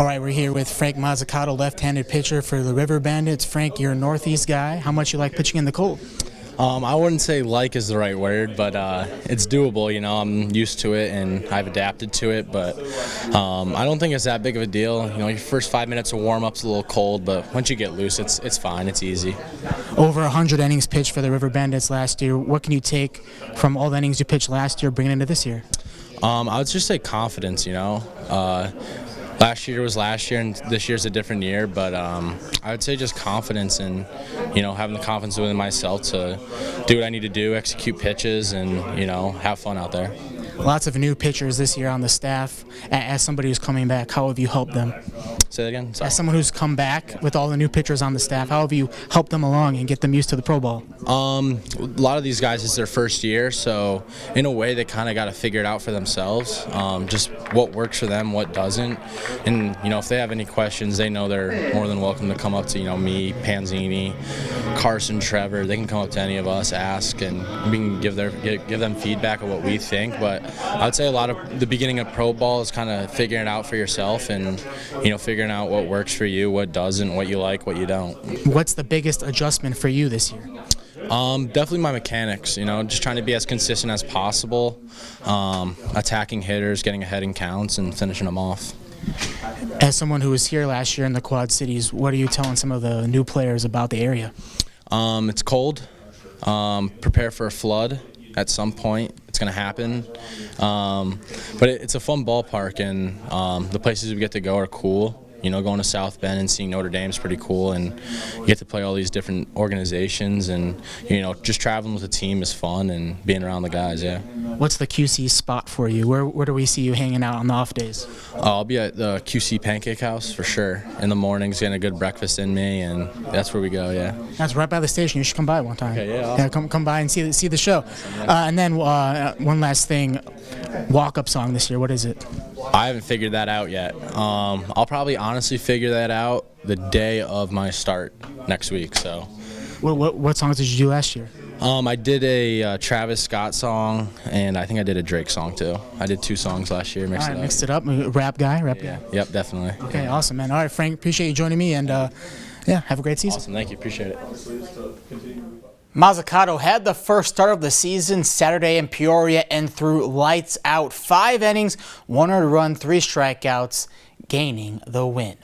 All right, we're here with Frank Mazzicato, left-handed pitcher for the River Bandits. Frank, you're a Northeast guy. How much you like pitching in the cold? I wouldn't say like is the right word, but it's doable. You know, I'm used to it and I've adapted to it, but I don't think it's that big of a deal. You know, your first 5 minutes of warm-up's a little cold, but once you get loose, it's fine. It's easy. Over 100 innings pitched for the River Bandits last year. What can you take from all the innings you pitched last year, bringing into this year? I would just say confidence. You know. Last year was last year, and this year's a different year. But I would say just confidence and, you know, having the confidence within myself to do what I need to do, execute pitches, and, you know, have fun out there. Lots of new pitchers this year on the staff. As somebody who's coming back, how have you helped them? Say that again? Sorry. As someone who's come back with all the new pitchers on the staff, how have you helped them along and get them used to the pro ball? A lot of these guys, it's their first year, so in a way they kind of got to figure it out for themselves, just what works for them, what doesn't. And, you know, if they have any questions, they know they're more than welcome to come up to, you know, me, Panzini, Carson, Trevor. They can come up to any of us, ask, and we can give them feedback of what we think. But I would say a lot of the beginning of pro ball is kind of figuring it out for yourself and, you know, figuring out what works for you, what doesn't, what you like, what you don't. What's the biggest adjustment for you this year? Definitely my mechanics, you know, just trying to be as consistent as possible, attacking hitters, getting ahead in counts, and finishing them off. As someone who was here last year in the Quad Cities, what are you telling some of the new players about the area? It's cold. Prepare for a flood at some point. It's going to happen. But it's a fun ballpark, and the places we get to go are cool. You know, going to South Bend and seeing Notre Dame is pretty cool, and you get to play all these different organizations, and, you know, just traveling with the team is fun, and being around the guys, yeah. What's the QC spot for you? Where do we see you hanging out on the off days? I'll be at the QC Pancake House for sure. In the mornings, getting a good breakfast in me, and that's where we go, yeah. That's right by the station. You should come by one time. Okay, yeah. Yeah, come by and see the show. And then one last thing, walk-up song this year. What is it? I haven't figured that out yet. I'll probably honestly figure that out the day of my start next week. So, what songs did you do last year? I did a Travis Scott song, and I think I did a Drake song too. I did 2 songs last year. Mixed it up. Rap guy. Yep, definitely. Okay, awesome, man. All right, Frank, appreciate you joining me, and yeah, have a great season. Awesome, thank you, appreciate it. Mazzicato had the first start of the season Saturday in Peoria and threw lights out. 5 innings, 1 earned run, 3 strikeouts, gaining the win.